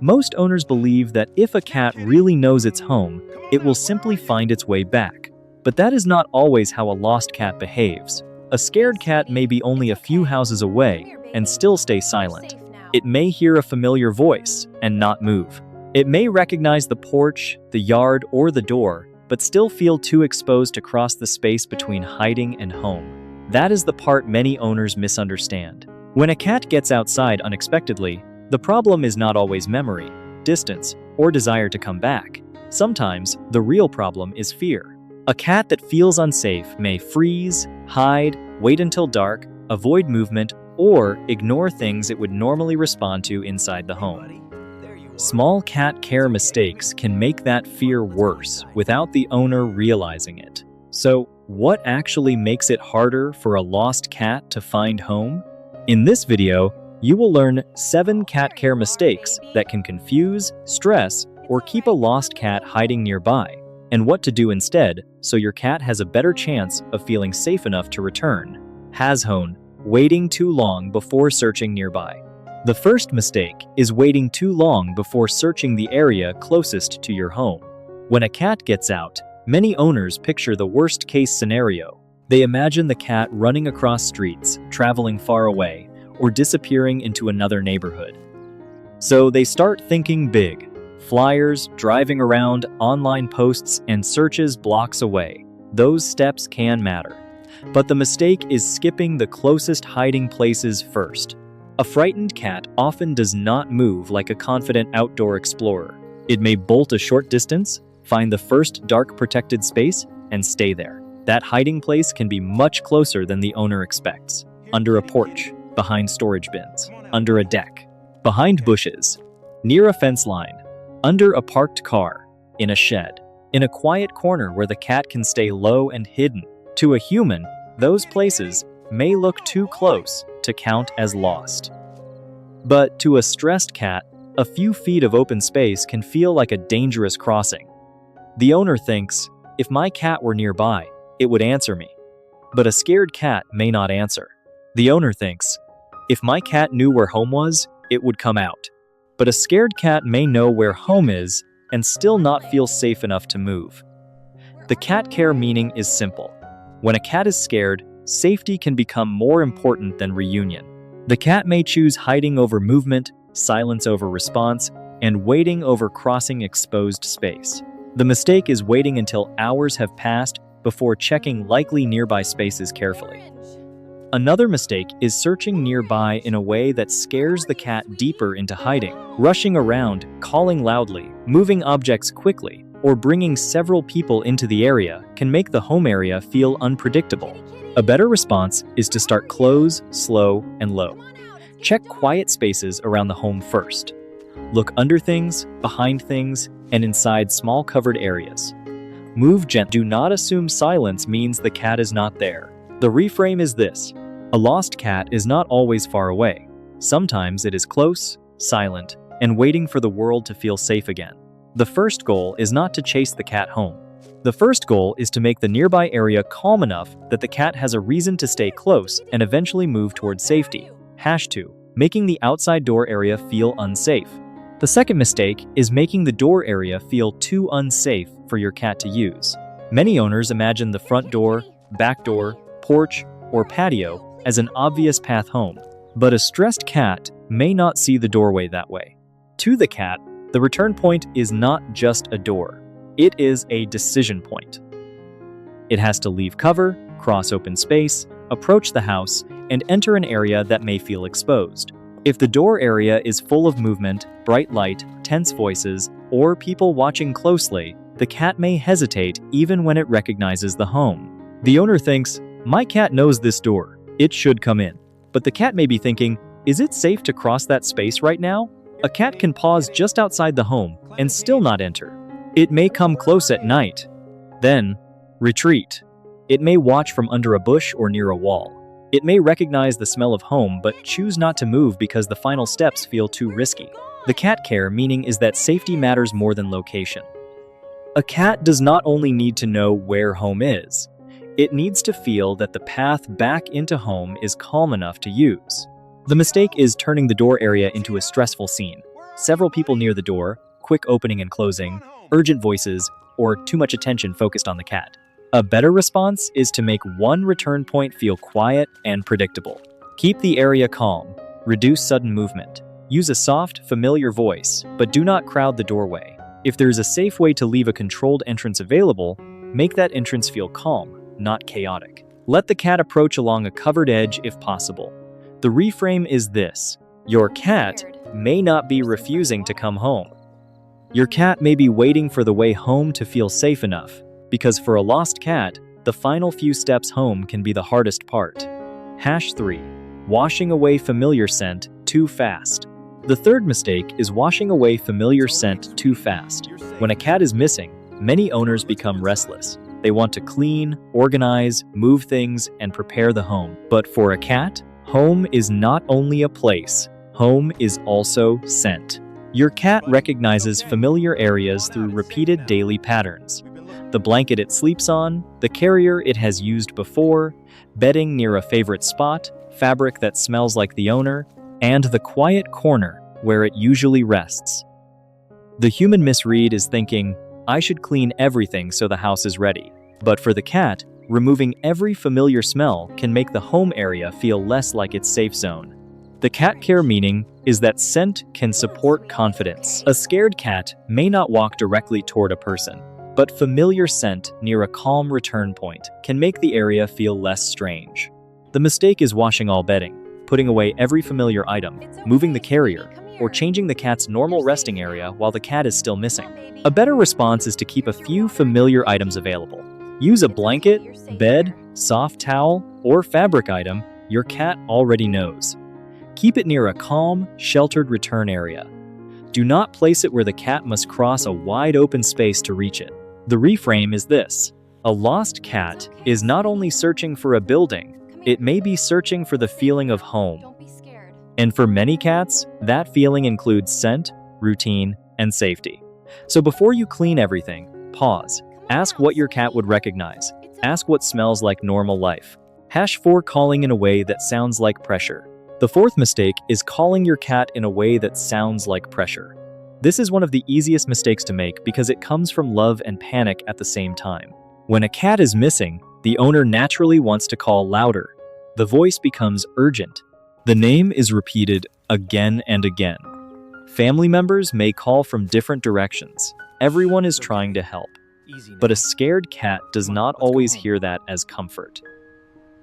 Most owners believe that if a cat really knows its home, it will simply find its way back. But that is not always how a lost cat behaves. A scared cat may be only a few houses away and still stay silent. It may hear a familiar voice and not move. It may recognize the porch, the yard, or the door, but still feel too exposed to cross the space between hiding and home. That is the part many owners misunderstand. When a cat gets outside unexpectedly, the problem is not always memory, distance, or desire to come back. Sometimes, the real problem is fear. A cat that feels unsafe may freeze, hide, wait until dark, avoid movement, or ignore things it would normally respond to inside the home. Small cat care mistakes can make that fear worse without the owner realizing it. So, what actually makes it harder for a lost cat to find home? In this video, you will learn 7 cat care mistakes that can confuse, stress, or keep a lost cat hiding nearby, and what to do instead so your cat has a better chance of feeling safe enough to return. Hashone, waiting too long before searching nearby. The first mistake is waiting too long before searching the area closest to your home. When a cat gets out, many owners picture the worst-case scenario. They imagine the cat running across streets, traveling far away, or disappearing into another neighborhood. So they start thinking big. Flyers, driving around, online posts, and searches blocks away. Those steps can matter. But the mistake is skipping the closest hiding places first. A frightened cat often does not move like a confident outdoor explorer. It may bolt a short distance, find the first dark protected space, and stay there. That hiding place can be much closer than the owner expects. Under a porch, behind storage bins, under a deck, behind bushes, near a fence line, under a parked car, in a shed, in a quiet corner where the cat can stay low and hidden. To a human, those places may look too close to count as lost. But to a stressed cat, a few feet of open space can feel like a dangerous crossing. The owner thinks, if my cat were nearby, it would answer me. But a scared cat may not answer. The owner thinks, if my cat knew where home was, it would come out. But a scared cat may know where home is and still not feel safe enough to move. The cat care meaning is simple. When a cat is scared, safety can become more important than reunion. The cat may choose hiding over movement, silence over response, and waiting over crossing exposed space. The mistake is waiting until hours have passed before checking likely nearby spaces carefully. Another mistake is searching nearby in a way that scares the cat deeper into hiding. Rushing around, calling loudly, moving objects quickly, or bringing several people into the area can make the home area feel unpredictable. A better response is to start close, slow, and low. Check quiet spaces around the home first. Look under things, behind things, and inside small covered areas. Move gently. Do not assume silence means the cat is not there. The reframe is this: a lost cat is not always far away. Sometimes it is close, silent, and waiting for the world to feel safe again. The first goal is not to chase the cat home. The first goal is to make the nearby area calm enough that the cat has a reason to stay close and eventually move toward safety. #2. Making the outside door area feel unsafe. The second mistake is making the door area feel too unsafe for your cat to use. Many owners imagine the front door, back door, porch, or patio as an obvious path home, but a stressed cat may not see the doorway that way. To the cat, the return point is not just a door. It is a decision point. It has to leave cover, cross open space, approach the house, and enter an area that may feel exposed. If the door area is full of movement, bright light, tense voices, or people watching closely, the cat may hesitate even when it recognizes the home. The owner thinks, my cat knows this door, it should come in. But the cat may be thinking, is it safe to cross that space right now? A cat can pause just outside the home and still not enter. It may come close at night, then retreat. It may watch from under a bush or near a wall. It may recognize the smell of home but choose not to move because the final steps feel too risky. The cat care meaning is that safety matters more than location. A cat does not only need to know where home is, it needs to feel that the path back into home is calm enough to use. The mistake is turning the door area into a stressful scene. several people near the door, quick opening and closing, urgent voices, or too much attention focused on the cat. A better response is to make one return point feel quiet and predictable. Keep the area calm. Reduce sudden movement. Use a soft, familiar voice, but do not crowd the doorway. If there is a safe way to leave a controlled entrance available, make that entrance feel calm, not chaotic. Let the cat approach along a covered edge if possible. The reframe is this: your cat may not be refusing to come home. Your cat may be waiting for the way home to feel safe enough, because for a lost cat, the final few steps home can be the hardest part. #3. Washing away familiar scent too fast. The third mistake is washing away familiar scent too fast. When a cat is missing, many owners become restless. They want to clean, organize, move things, and prepare the home. But for a cat, home is not only a place. Home is also scent. Your cat recognizes familiar areas through repeated daily patterns. The blanket it sleeps on, the carrier it has used before, bedding near a favorite spot, fabric that smells like the owner, and the quiet corner where it usually rests. The human misread is thinking, I should clean everything so the house is ready. But for the cat, removing every familiar smell can make the home area feel less like its safe zone. The cat care meaning is that scent can support confidence. A scared cat may not walk directly toward a person, but familiar scent near a calm return point can make the area feel less strange. The mistake is washing all bedding, putting away every familiar item, moving the carrier, or changing the cat's normal resting area while the cat is still missing. A better response is to keep a few familiar items available. Use a blanket, bed, soft towel, or fabric item your cat already knows. Keep it near a calm, sheltered return area. Do not place it where the cat must cross a wide open space to reach it. The reframe is this: a lost cat is not only searching for a building, it may be searching for the feeling of home. And for many cats, that feeling includes scent, routine, and safety. So before you clean everything, pause. Ask what your cat would recognize. Ask what smells like normal life. #4. Calling in a way that sounds like pressure. The fourth mistake is calling your cat in a way that sounds like pressure. This is one of the easiest mistakes to make because it comes from love and panic at the same time. When a cat is missing, the owner naturally wants to call louder. The voice becomes urgent. The name is repeated again and again. Family members may call from different directions. Everyone is trying to help. But a scared cat does not always hear that as comfort.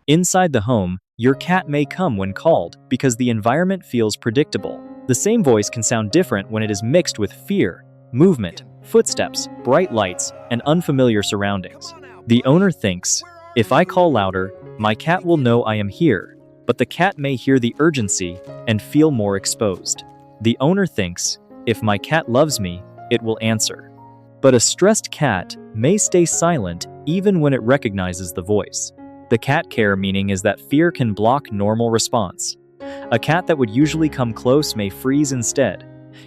Inside the home, your cat may come when called because the environment feels predictable. The same voice can sound different when it is mixed with fear, movement, footsteps, bright lights, and unfamiliar surroundings. The owner thinks, if I call louder, my cat will know I am here, but the cat may hear the urgency and feel more exposed. The owner thinks, if my cat loves me, it will answer. But a stressed cat may stay silent even when it recognizes the voice. The cat care meaning is that fear can block normal response. A cat that would usually come close may freeze instead.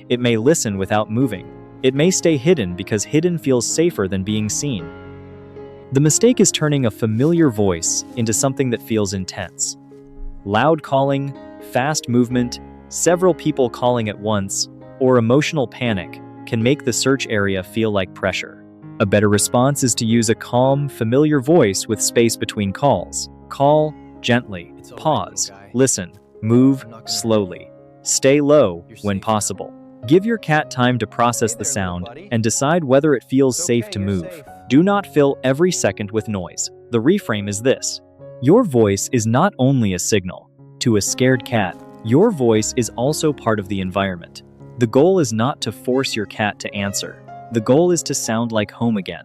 It may listen without moving. It may stay hidden because hidden feels safer than being seen. The mistake is turning a familiar voice into something that feels intense. Loud calling, fast movement, several people calling at once, or emotional panic can make the search area feel like pressure. A better response is to use a calm, familiar voice with space between calls. Call gently, pause, listen, move slowly. Stay low when possible. Give your cat time to process the sound and decide whether it feels safe to move. Do not fill every second with noise. The reframe is this: your voice is not only a signal. To a scared cat, your voice is also part of the environment. The goal is not to force your cat to answer. The goal is to sound like home again.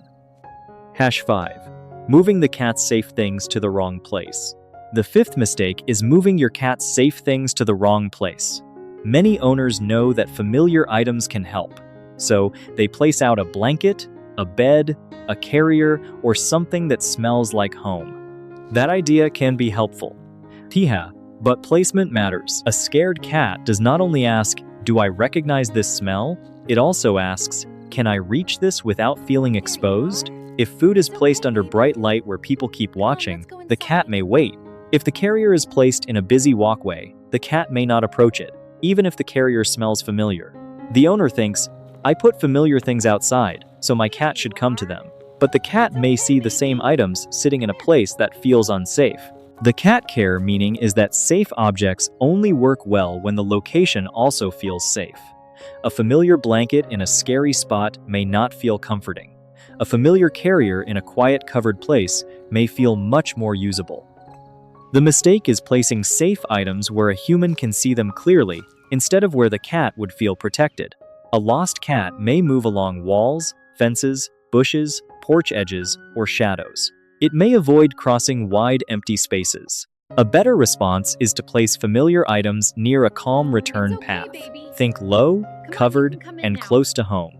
#5. Moving the cat's safe things to the wrong place. The fifth mistake is moving your cat's safe things to the wrong place. Many owners know that familiar items can help, so they place out a blanket, a bed, a carrier, or something that smells like home. That idea can be helpful. But placement matters. A scared cat does not only ask, do I recognize this smell? It also asks, can I reach this without feeling exposed? If food is placed under bright light where people keep watching, the cat may wait. If the carrier is placed in a busy walkway, the cat may not approach it, even if the carrier smells familiar. The owner thinks, I put familiar things outside, so my cat should come to them. But the cat may see the same items sitting in a place that feels unsafe. The cat care meaning is that safe objects only work well when the location also feels safe. A familiar blanket in a scary spot may not feel comforting. A familiar carrier in a quiet covered place may feel much more usable. The mistake is placing safe items where a human can see them clearly instead of where the cat would feel protected. A lost cat may move along walls, fences, bushes, porch edges, or shadows. It may avoid crossing wide empty spaces. A better response is to place familiar items near a calm return path. Think low, covered, and close to home.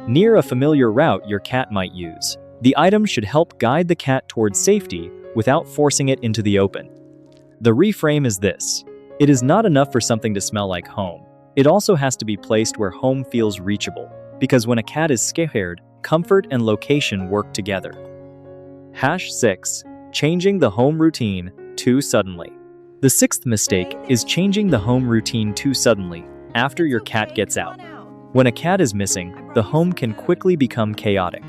Near a familiar route your cat might use. The item should help guide the cat towards safety without forcing it into the open. The reframe is this: it is not enough for something to smell like home. It also has to be placed where home feels reachable, because when a cat is scared, comfort and location work together. #6. Changing the home routine too suddenly. The sixth mistake is changing the home routine too suddenly after your cat gets out. When a cat is missing, the home can quickly become chaotic.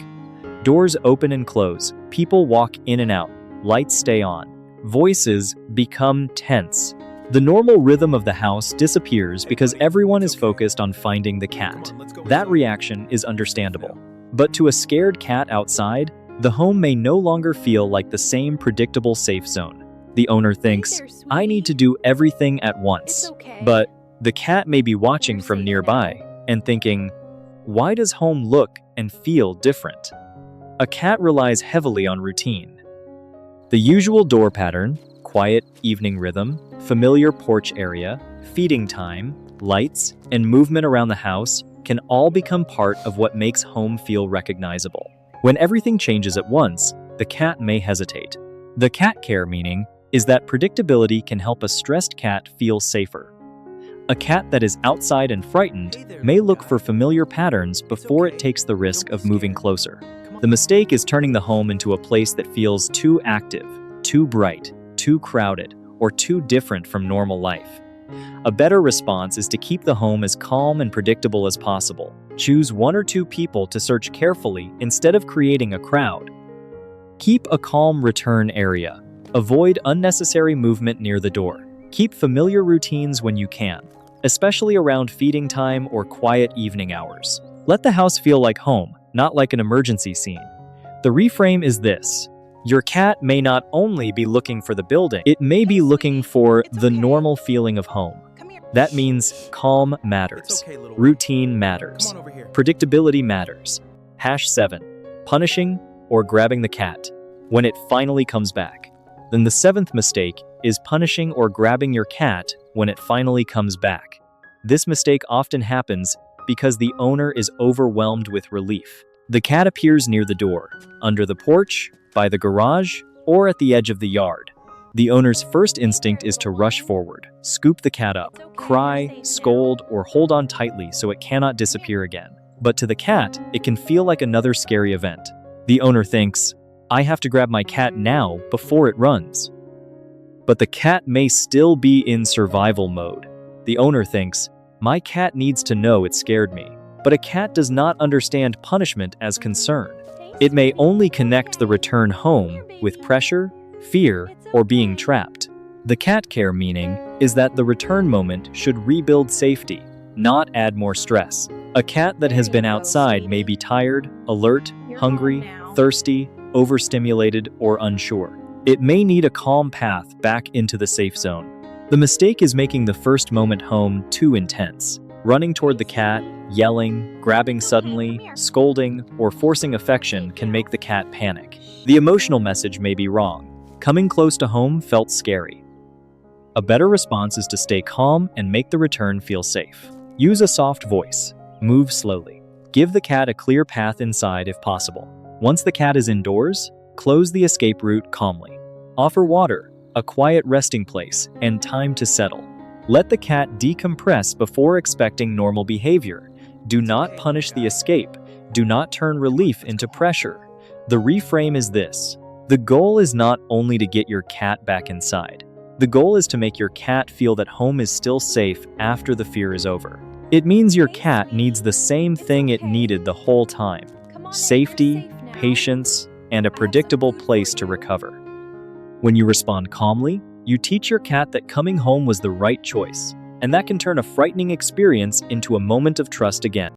Doors open and close, people walk in and out, lights stay on, voices become tense. The normal rhythm of the house disappears because everyone is focused on finding the cat. That reaction is understandable. But to a scared cat outside, the home may no longer feel like the same predictable safe zone. The owner thinks, I need to do everything at once. But the cat may be watching from nearby and thinking, why does home look and feel different? A cat relies heavily on routine. The usual door pattern, quiet evening rhythm, familiar porch area, feeding time, lights, and movement around the house can all become part of what makes home feel recognizable. When everything changes at once, the cat may hesitate. The cat care meaning is that predictability can help a stressed cat feel safer. A cat that is outside and frightened may look for familiar patterns before it takes the risk of moving closer. The mistake is turning the home into a place that feels too active, too bright, too crowded, or too different from normal life. A better response is to keep the home as calm and predictable as possible. Choose 1 or 2 people to search carefully instead of creating a crowd. Keep a calm return area. Avoid unnecessary movement near the door. Keep familiar routines when you can, especially around feeding time or quiet evening hours. Let the house feel like home, not like an emergency scene. The reframe is this: your cat may not only be looking for the building, it may be looking for the normal feeling of home. That means calm matters, routine matters, predictability matters. #7. Punishing or grabbing the cat when it finally comes back. Then the 7th mistake is punishing or grabbing your cat when it finally comes back. This mistake often happens because the owner is overwhelmed with relief. The cat appears near the door, under the porch, by the garage, or at the edge of the yard. The owner's first instinct is to rush forward, scoop the cat up, cry, scold, or hold on tightly so it cannot disappear again. But to the cat, it can feel like another scary event. The owner thinks, I have to grab my cat now before it runs. But the cat may still be in survival mode. The owner thinks, my cat needs to know it scared me. But a cat does not understand punishment as concern. It may only connect the return home with pressure, fear, or being trapped. The cat care meaning is that the return moment should rebuild safety, not add more stress. A cat that has been outside may be tired, alert, hungry, thirsty, overstimulated, or unsure. It may need a calm path back into the safe zone. The mistake is making the first moment home too intense. Running toward the cat, yelling, grabbing suddenly, scolding, or forcing affection can make the cat panic. The emotional message may be wrong. Coming close to home felt scary. A better response is to stay calm and make the return feel safe. Use a soft voice. Move slowly. Give the cat a clear path inside if possible. Once the cat is indoors, close the escape route calmly. Offer water, a quiet resting place, and time to settle. Let the cat decompress before expecting normal behavior. Do not punish the escape. Do not turn relief into pressure. The reframe is this: the goal is not only to get your cat back inside. The goal is to make your cat feel that home is still safe after the fear is over. It means your cat needs the same thing it needed the whole time: safety, patience, and a predictable place to recover. When you respond calmly, you teach your cat that coming home was the right choice, and that can turn a frightening experience into a moment of trust again.